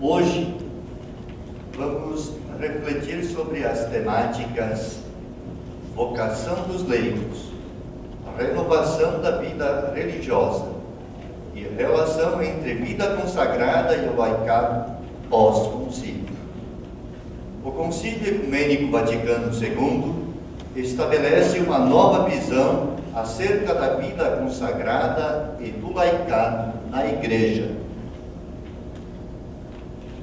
Hoje vamos refletir sobre as temáticas vocação dos leigos, a renovação da vida religiosa e a relação entre vida consagrada e o laicado pós-concílio. O Concílio Ecumênico Vaticano II estabelece uma nova visão acerca da vida consagrada e do laicado na Igreja.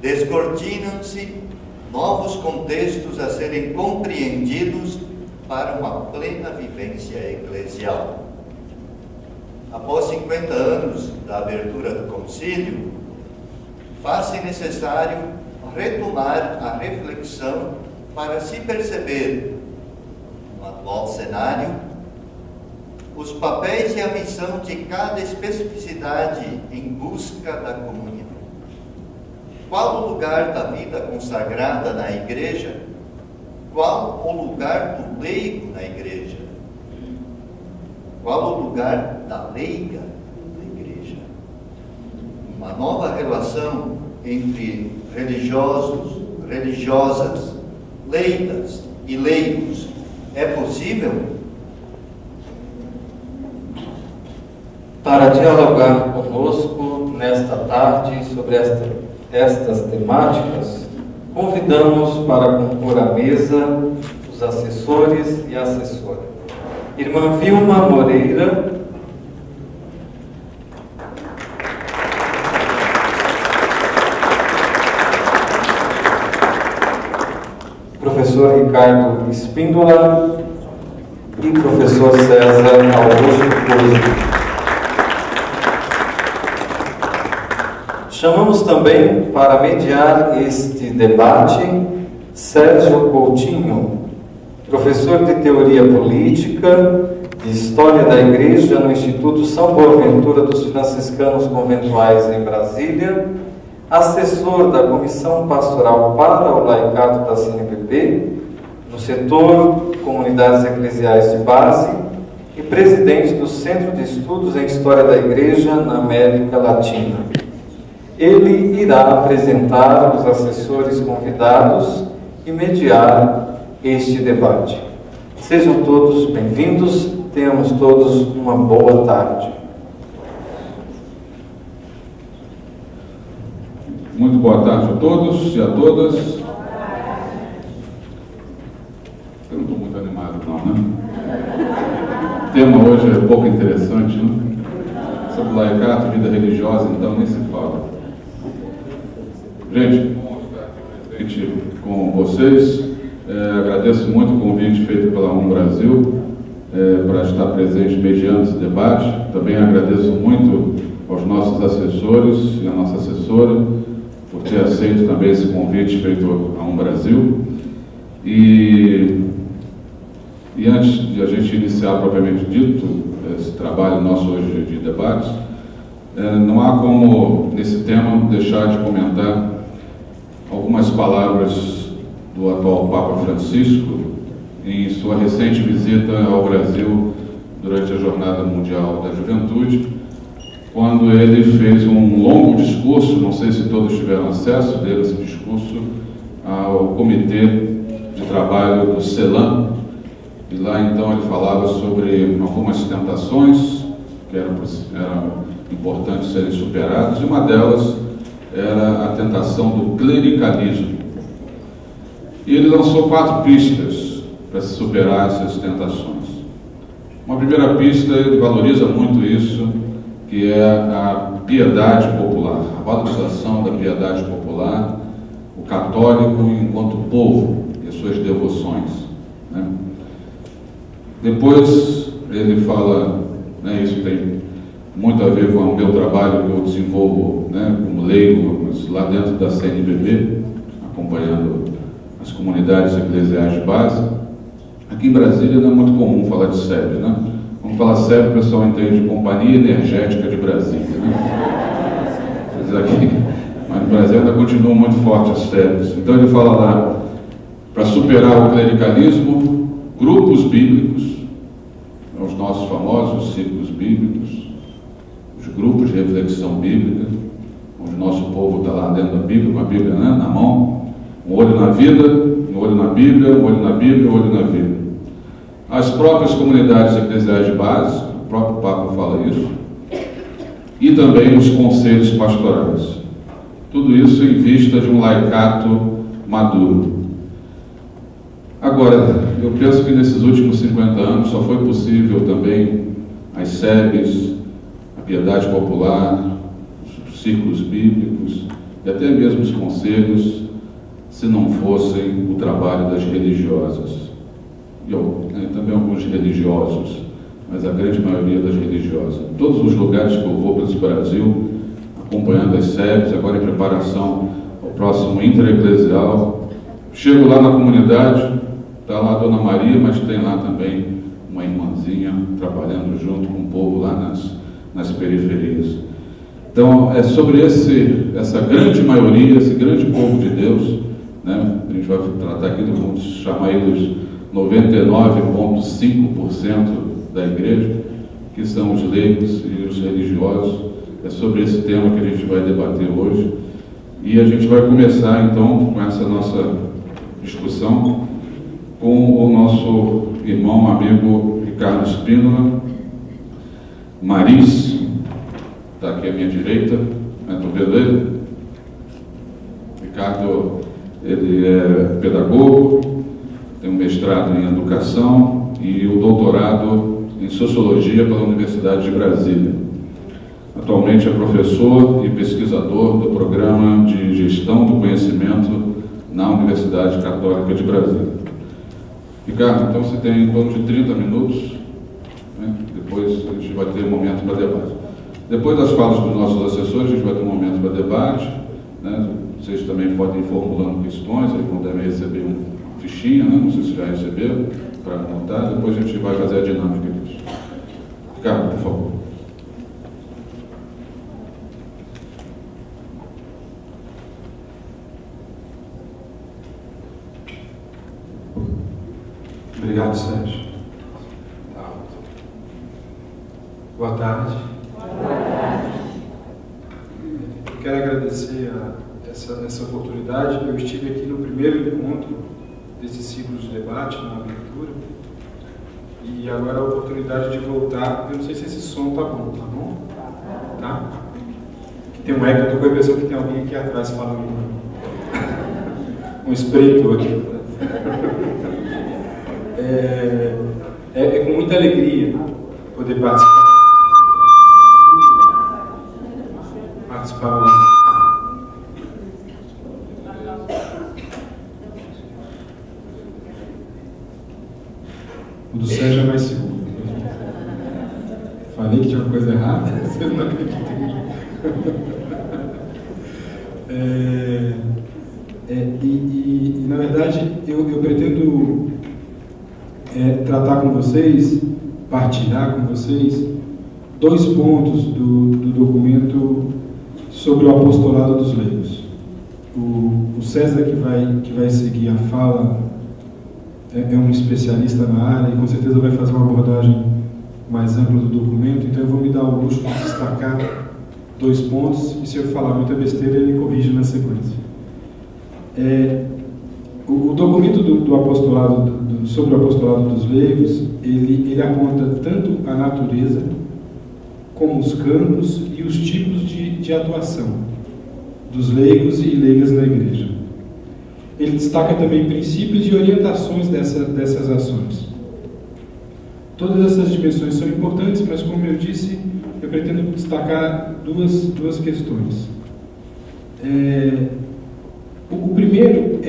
Descortinam-se novos contextos a serem compreendidos para uma plena vivência eclesial. Após 50 anos da abertura do concílio, faz-se necessário retomar a reflexão para se perceber, no atual cenário, os papéis e a missão de cada especificidade em busca da comunhão. Qual o lugar da vida consagrada na Igreja? Qual o lugar do leigo na Igreja? Qual o lugar da leiga na Igreja? Uma nova relação entre religiosos, religiosas, leigas e leigos é possível? Para dialogar conosco nesta tarde sobre estas temáticas, convidamos para compor a mesa os assessores e a assessora. Irmã Vilma Moreira, professor Ricardo Espíndola e professor César Augusto Couso. Chamamos também para mediar este debate Sérgio Coutinho, professor de Teoria Política, de História da Igreja no Instituto São Boaventura dos Franciscanos Conventuais em Brasília, assessor da Comissão Pastoral para o Laicado da CNBB, no setor Comunidades Eclesiais de Base e presidente do Centro de Estudos em História da Igreja na América Latina. Ele irá apresentar os assessores convidados e mediar este debate. Sejam todos bem-vindos, tenhamos todos uma boa tarde. Muito boa tarde a todos e a todas. Eu não estou muito animado não, né? O tema hoje é pouco interessante, né? Sobre laicato, vida religiosa, então nem se fala. Gente, bom estar aqui presente com vocês. Agradeço muito o convite feito pela ONU Brasil para estar presente mediando esse debate. Também agradeço muito aos nossos assessores e à nossa assessora por ter aceito também esse convite feito à ONU Brasil. E antes de a gente iniciar propriamente dito esse trabalho nosso hoje de debates, não há como, nesse tema, deixar de comentar algumas palavras do atual Papa Francisco em sua recente visita ao Brasil durante a Jornada Mundial da Juventude, quando ele fez um longo discurso, não sei se todos tiveram acesso dele, esse discurso, ao Comitê de Trabalho do CELAM, e lá então ele falava sobre algumas tentações que eram importantes serem superadas, e uma delas era a tentação do clericalismo. E ele lançou 4 pistas para se superar essas tentações. Uma primeira pista, ele valoriza muito isso, que é a piedade popular, a valorização da piedade popular, o católico enquanto povo e as suas devoções, né? Depois ele fala, né, isso tem muito a ver com o meu trabalho que eu desenvolvo, né, como leigo, mas lá dentro da CNBB, acompanhando as comunidades eclesiais de base. Aqui em Brasília não é muito comum falar de SEB, né? Vamos falar SEB, o pessoal entende Companhia Energética de Brasília, né? Mas no Brasil ainda continua muito forte as SEBs. Então ele fala lá, para superar o clericalismo, grupos bíblicos, os nossos famosos círculos bíblicos, os grupos de reflexão bíblica, onde nosso povo está lá dentro da Bíblia, com a Bíblia, né, na mão, um olho na vida, um olho na Bíblia, um olho na Bíblia, um olho na vida. As próprias comunidades eclesiais de base, o próprio Papa fala isso, e também os conselhos pastorais. Tudo isso em vista de um laicato maduro. Agora, eu penso que nesses últimos 50 anos só foi possível também as SEBs, a piedade popular, os círculos bíblicos e até mesmo os conselhos, se não fossem o trabalho das religiosas. Também alguns religiosos, mas a grande maioria das religiosas. Em todos os lugares que eu vou pelo Brasil, acompanhando as SEBs, agora em preparação ao próximo intereclesial, chego lá na comunidade, está lá a Dona Maria, mas tem lá também uma irmãzinha trabalhando junto com o povo lá nas periferias. Então, é sobre essa grande maioria, esse grande povo de Deus, né? A gente vai tratar aqui, vamos chamar eles 99,5% da igreja, que são os leigos e os religiosos. É sobre esse tema que a gente vai debater hoje. E a gente vai começar, então, com essa nossa discussão com o nosso irmão, amigo Ricardo Spínola. Maris, está aqui à minha direita, estou vendo ele. Ricardo, ele é pedagogo, tem um mestrado em educação e o doutorado em sociologia pela Universidade de Brasília. Atualmente é professor e pesquisador do programa de gestão do conhecimento na Universidade Católica de Brasília. Ricardo, então você tem em torno de 30 minutos, né? Depois a gente vai ter um momento para debate. Depois das falas dos nossos assessores, a gente vai ter um momento para debate, né? Vocês também podem ir formulando questões, eles não devem receber uma fichinha, né? Não sei se já receberam, para anotar, depois a gente vai fazer a dinâmica disso. Ricardo, por favor. Obrigado, Sérgio. Boa tarde. Boa tarde. Quero agradecer essa oportunidade. Eu estive aqui no primeiro encontro desse ciclo de debate, na abertura, e agora a oportunidade de voltar. Eu não sei se esse som tá bom, tá bom? Tá? Tem um eco, eu tô com a impressão que tem alguém aqui atrás falando um espreito aqui. É com muita alegria poder participar hoje. O do Sérgio é mais seguro. Falei que tinha uma coisa errada, vocês não acreditam em mim. E na verdade, eu pretendo tratar com vocês, partilhar com vocês, 2 pontos do documento sobre o apostolado dos leigos. O César, que vai seguir a fala, é um especialista na área e com certeza vai fazer uma abordagem mais ampla do documento, então eu vou me dar o luxo de destacar 2 pontos e se eu falar muita besteira ele corrige na sequência. O documento do apostolado, sobre o apostolado dos leigos, ele aponta tanto a natureza como os campos e os tipos de atuação dos leigos e leigas na igreja. Ele destaca também princípios e orientações dessas ações. Todas essas dimensões são importantes, mas como eu disse, eu pretendo destacar duas questões. O primeiro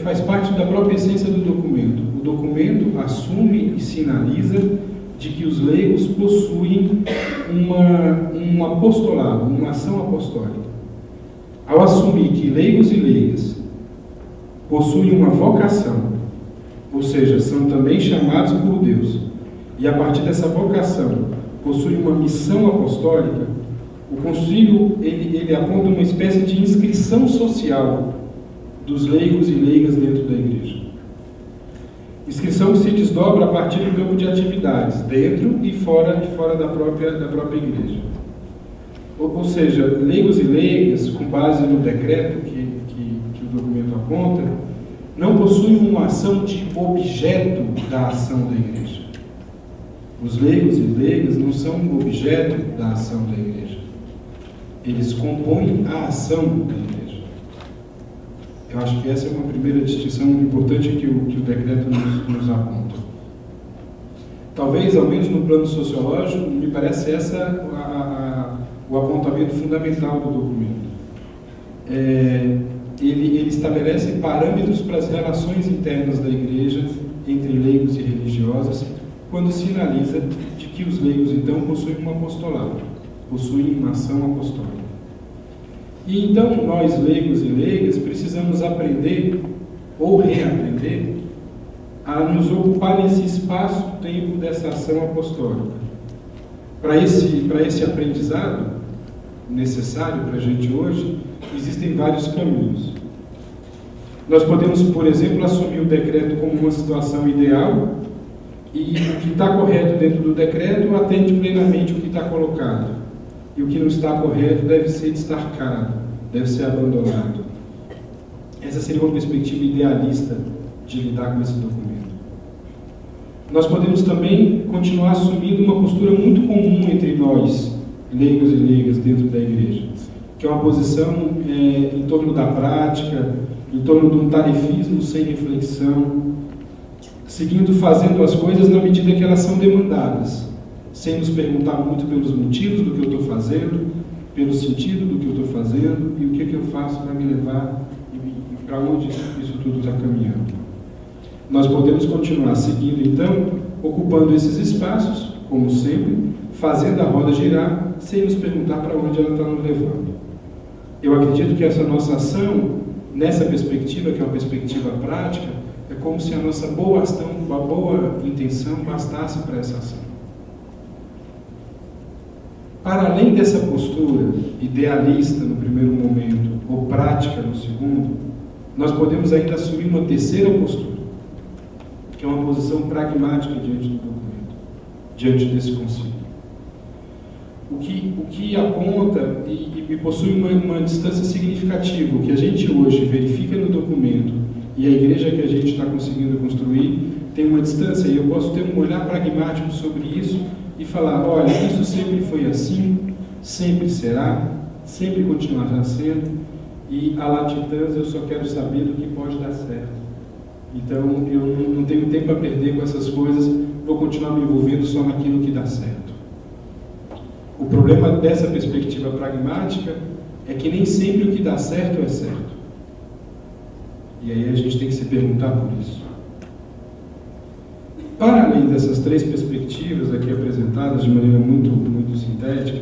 faz parte da própria essência do documento. O documento assume e sinaliza de que os leigos possuem um apostolado, uma ação apostólica. Ao assumir que leigos e leigas possuem uma vocação, ou seja, são também chamados por Deus, e a partir dessa vocação possuem uma missão apostólica, o concílio ele aponta uma espécie de inscrição social dos leigos e leigas dentro da igreja. Inscrição que se desdobra a partir do campo de atividades, dentro e fora da própria igreja. Ou seja, leigos e leigas, com base no decreto que o documento aponta, não possuem uma ação de objeto da ação da igreja. Os leigos e leigas não são um objeto da ação da igreja. Eles compõem a ação da igreja. Eu acho que essa é uma primeira distinção importante que o decreto nos aponta. Talvez, ao menos no plano sociológico, me parece essa o apontamento fundamental do documento. Ele estabelece parâmetros para as relações internas da igreja entre leigos e religiosas, quando sinaliza de que os leigos, então, possuem um apostolado, possuem uma ação apostólica. E então, nós, leigos e leigas, precisamos aprender, ou reaprender, a nos ocupar nesse espaço-tempo dessa ação apostólica. Para esse aprendizado necessário para a gente hoje, existem vários caminhos. Nós podemos, por exemplo, assumir o decreto como uma situação ideal e o que está correto dentro do decreto atende plenamente o que está colocado. E o que não está correto deve ser destacado, deve ser abandonado. Essa seria uma perspectiva idealista de lidar com esse documento. Nós podemos também continuar assumindo uma postura muito comum entre nós, leigos e leigas, dentro da igreja, que é uma posição em torno da prática, em torno de um tarefismo sem reflexão, seguindo fazendo as coisas na medida que elas são demandadas, sem nos perguntar muito pelos motivos do que eu estou fazendo, pelo sentido do que eu estou fazendo e o que eu faço para me levar e para onde isso tudo está caminhando. Nós podemos continuar seguindo, então, ocupando esses espaços, como sempre, fazendo a roda girar, sem nos perguntar para onde ela está nos levando. Eu acredito que essa nossa ação, nessa perspectiva, que é uma perspectiva prática, é como se a nossa boa ação, uma boa intenção bastasse para essa ação. Para além dessa postura idealista no primeiro momento, ou prática no segundo, nós podemos ainda assumir uma terceira postura, que é uma posição pragmática diante do documento, diante desse concílio. O que aponta e possui uma distância significativa, o que a gente hoje verifica no documento e a igreja que a gente está conseguindo construir tem uma distância, e eu posso ter um olhar pragmático sobre isso e falar, olha, isso sempre foi assim, sempre será, sempre continuará sendo, e a latitans eu só quero saber do que pode dar certo. Então eu não tenho tempo a perder com essas coisas, vou continuar me envolvendo só naquilo que dá certo. O problema dessa perspectiva pragmática é que nem sempre o que dá certo é certo. E aí a gente tem que se perguntar por isso. Para além dessas três perspectivas aqui apresentadas de maneira muito sintética,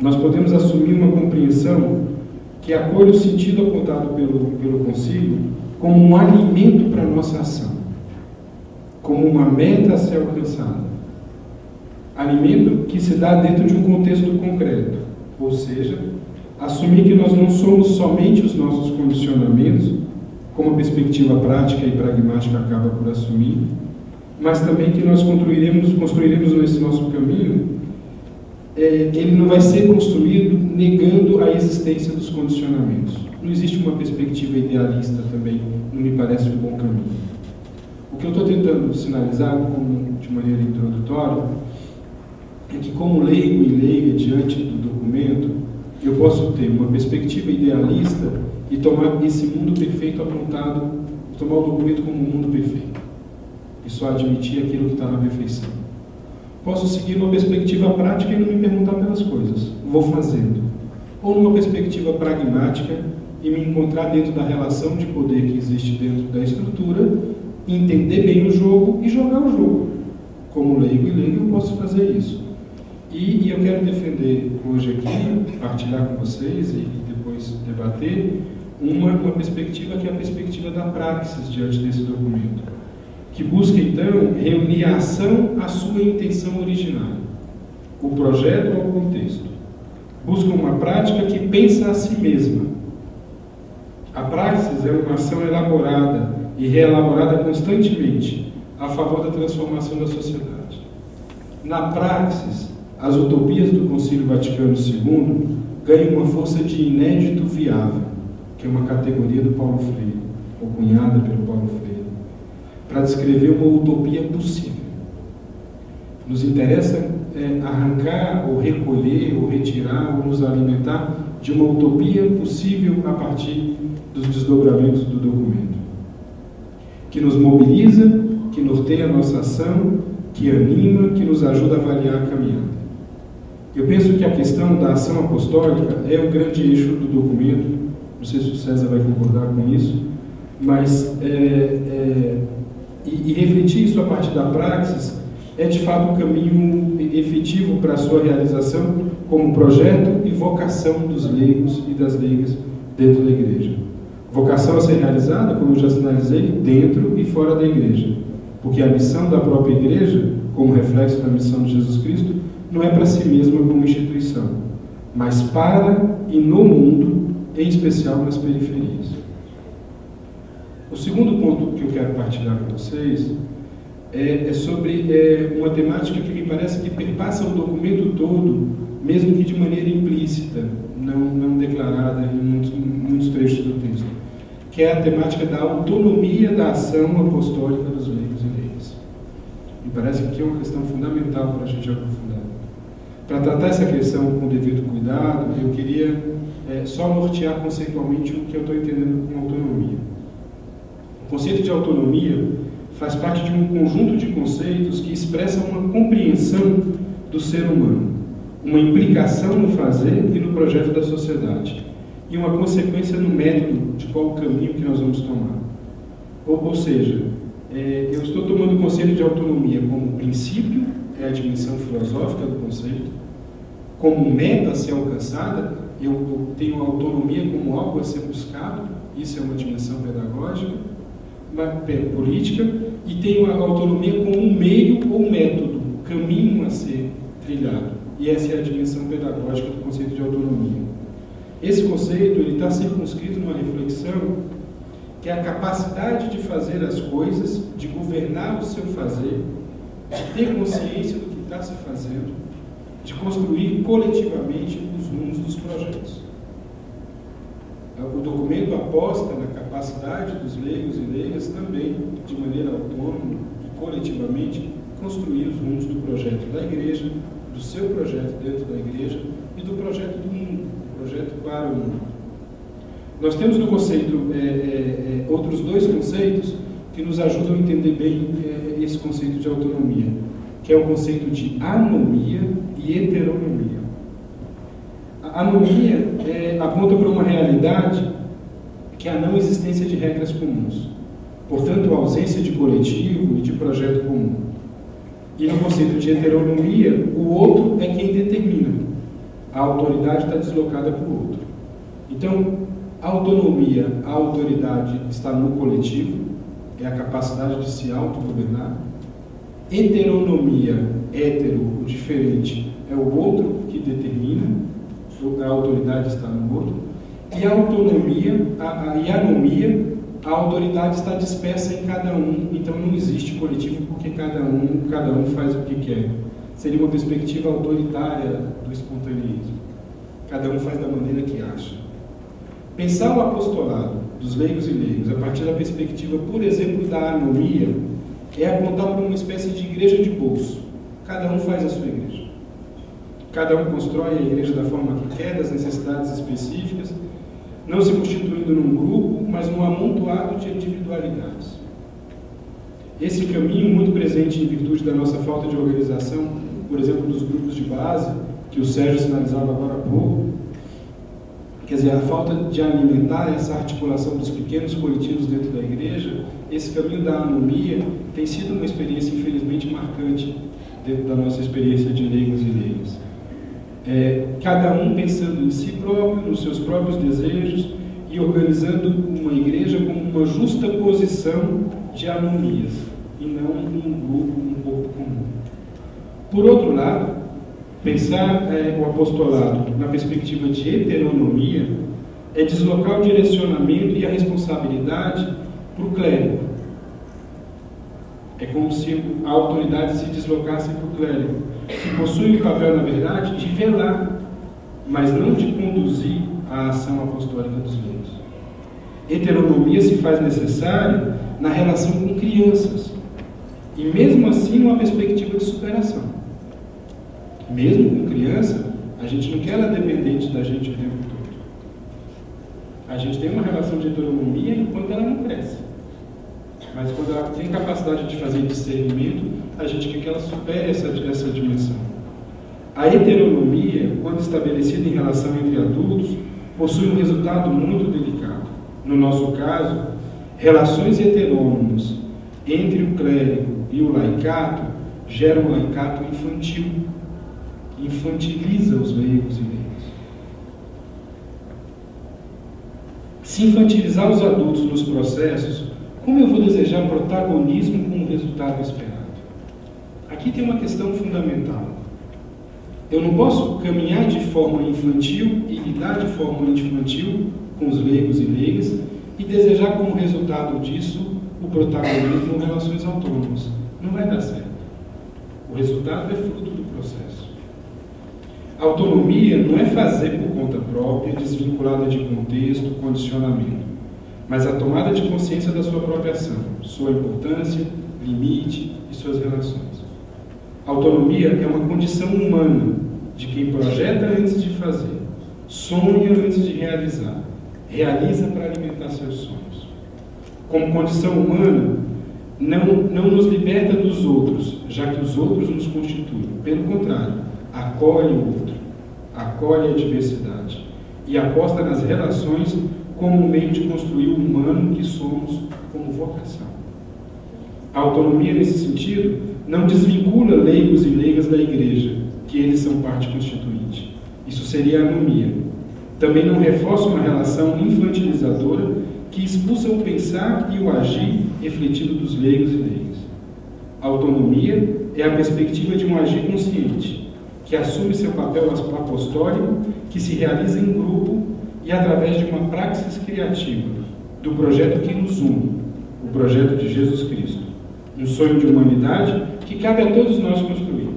nós podemos assumir uma compreensão que acolhe o sentido apontado pelo concílio como um alimento para a nossa ação, como uma meta a ser alcançada. Alimento que se dá dentro de um contexto concreto, ou seja, assumir que nós não somos somente os nossos condicionamentos, como a perspectiva prática e pragmática acaba por assumir, mas também que nós construiremos nesse nosso caminho, ele não vai ser construído negando a existência dos condicionamentos. Não existe uma perspectiva idealista também, não me parece um bom caminho. O que eu estou tentando sinalizar de maneira introdutória é que, como leigo e leiga diante do documento, eu posso ter uma perspectiva idealista e tomar esse mundo perfeito apontado, tomar o documento como um mundo perfeito e só admitir aquilo que está na perfeição. Posso seguir uma perspectiva prática e não me perguntar pelas coisas, vou fazendo. Ou numa perspectiva pragmática e me encontrar dentro da relação de poder que existe dentro da estrutura, entender bem o jogo e jogar o jogo. Como leigo e leigo eu posso fazer isso. E eu quero defender hoje aqui, partilhar com vocês e depois debater, uma perspectiva que é a perspectiva da praxis diante desse documento, que busca então reunir a ação à sua intenção original, o projeto ao contexto. Busca uma prática que pensa a si mesma. A praxis é uma ação elaborada e reelaborada constantemente a favor da transformação da sociedade. Na praxis, as utopias do Concílio Vaticano II ganham uma força de inédito viável, que é uma categoria do Paulo Freire, ou cunhada pelo Paulo Freire, para descrever uma utopia possível. Nos interessa arrancar, ou recolher, ou retirar, ou nos alimentar de uma utopia possível a partir dos desdobramentos do documento, que nos mobiliza, que norteia a nossa ação, que anima, que nos ajuda a avaliar a caminhada. Eu penso que a questão da ação apostólica é o grande eixo do documento. Não sei se o César vai concordar com isso, mas e refletir isso a partir da praxis é de fato um caminho efetivo para a sua realização como projeto e vocação dos leigos e das leigas dentro da igreja. Vocação a ser realizada, como eu já sinalizei, dentro e fora da igreja, porque a missão da própria igreja, como reflexo da missão de Jesus Cristo, não é para si mesma como instituição, mas para e no mundo, em especial nas periferias. O segundo ponto que eu quero partilhar com vocês é sobre uma temática que me parece que perpassa o documento todo, mesmo que de maneira implícita, não declarada em muitos trechos do texto, que é a temática da autonomia da ação apostólica dos leigos e leigas. Me parece que aqui é uma questão fundamental para a gente aprofundar. Para tratar essa questão com devido cuidado, eu queria só nortear conceitualmente o que eu estou entendendo com autonomia. O conceito de autonomia faz parte de um conjunto de conceitos que expressam uma compreensão do ser humano, uma implicação no fazer e no projeto da sociedade, e uma consequência no método de qual caminho que nós vamos tomar. Ou seja, eu estou tomando o conceito de autonomia como princípio, é a dimensão filosófica do conceito, como meta a ser alcançada, eu tenho a autonomia como algo a ser buscado, isso é uma dimensão pedagógica, política, e tenho a autonomia como um meio ou método, caminho a ser trilhado, e essa é a dimensão pedagógica do conceito de autonomia. Esse conceito está circunscrito numa reflexão que é a capacidade de fazer as coisas, de governar o seu fazer, de ter consciência do que está se fazendo, de construir coletivamente os rumos dos projetos. O documento aposta na capacidade dos leigos e leigas também, de maneira autônoma e coletivamente, construir os rumos do projeto da igreja, do seu projeto dentro da igreja e do projeto do mundo, projeto para o mundo. Nós temos no conceito outros dois conceitos que nos ajudam a entender bem esse conceito de autonomia, que é o conceito de anomia e heteronomia. A anomia aponta para uma realidade que é a não existência de regras comuns, portanto, a ausência de coletivo e de projeto comum. E no conceito de heteronomia, o outro é quem determina. A autoridade está deslocada para o outro. Então, a autonomia, a autoridade está no coletivo, é a capacidade de se autogovernar. Heteronomia, hétero, o diferente, é o outro que determina, a autoridade está no outro. E a autonomia, e a anomia, a autoridade está dispersa em cada um, então não existe coletivo porque cada um faz o que quer. Seria uma perspectiva autoritária do espontaneismo. Cada um faz da maneira que acha. Pensar o apostolado dos leigos e leigos a partir da perspectiva, por exemplo, da anomia, é apontar para uma espécie de igreja de bolso. Cada um faz a sua igreja. Cada um constrói a igreja da forma que quer, das necessidades específicas, não se constituindo num grupo, mas num amontoado de individualidades. Esse caminho, muito presente em virtude da nossa falta de organização, por exemplo, dos grupos de base, que o Sérgio sinalizava agora há pouco, quer dizer, a falta de alimentar essa articulação dos pequenos coletivos dentro da igreja, esse caminho da anomia tem sido uma experiência, infelizmente, marcante dentro da nossa experiência de leigos e leigas. Cada um pensando em si próprio, nos seus próprios desejos e organizando uma igreja como uma justa posição de anomias e não um grupo, um corpo comum. Por outro lado, pensar o apostolado na perspectiva de heteronomia é deslocar o direcionamento e a responsabilidade para o clérigo. É como se a autoridade se deslocasse para o clérigo. que possui o papel, na verdade, de velar, mas não de conduzir a ação apostólica dos leigos. Heteronomia se faz necessária na relação com crianças, e mesmo assim numa perspectiva de superação. Mesmo com criança, a gente não quer ela dependente da gente o tempo todo. A gente tem uma relação de heteronomia enquanto ela não cresce. Mas quando ela tem capacidade de fazer discernimento, a gente quer que ela supere essa dimensão. A heteronomia, quando estabelecida em relação entre adultos, possui um resultado muito delicado. No nosso caso, relações heterônomas entre o clérigo e o laicato geram um laicato infantil, infantiliza os leigos e leigas. Se infantilizar os adultos nos processos, como eu vou desejar protagonismo com o resultado esperado? Aqui tem uma questão fundamental. Eu não posso caminhar de forma infantil e lidar de forma infantil com os leigos e leigas e desejar como resultado disso o protagonismo em relações autônomas. Não vai dar certo. O resultado é fruto do processo. A autonomia não é fazer por conta própria, desvinculada de contexto, condicionamento, mas a tomada de consciência da sua própria ação, sua importância, limite e suas relações. A autonomia é uma condição humana de quem projeta antes de fazer, sonha antes de realizar, realiza para alimentar seus sonhos. Como condição humana, não nos liberta dos outros, já que os outros nos constituem. Pelo contrário, acolhe o outro, acolhe a diversidade e aposta nas relações como um meio de construir o humano que somos como vocação. A autonomia, nesse sentido, não desvincula leigos e leigas da Igreja, que eles são parte constituinte. Isso seria anomia. Também não reforça uma relação infantilizadora que expulsa o pensar e o agir refletido dos leigos e leigas. A autonomia é a perspectiva de um agir consciente, que assume seu papel apostólico, que se realiza em grupo e através de uma praxis criativa, do projeto que nos une, o projeto de Jesus Cristo. Um sonho de humanidade que cabe a todos nós construir.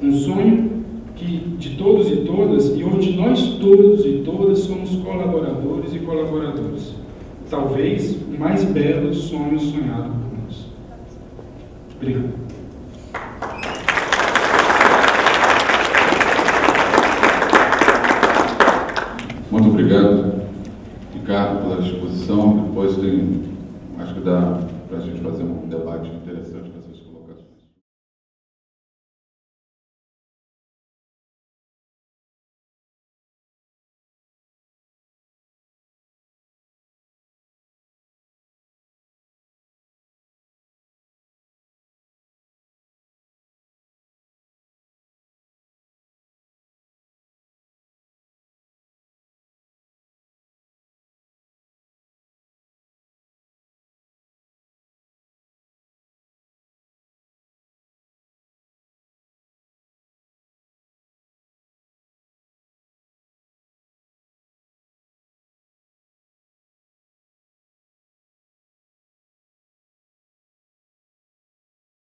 Um sonho de todos e todas, e onde nós todos e todas somos colaboradores e colaboradoras. Talvez o mais belo sonho sonhado por nós. Obrigado. Muito obrigado, Ricardo, pela exposição. Depois acho que dá para a gente fazer um debate interessante.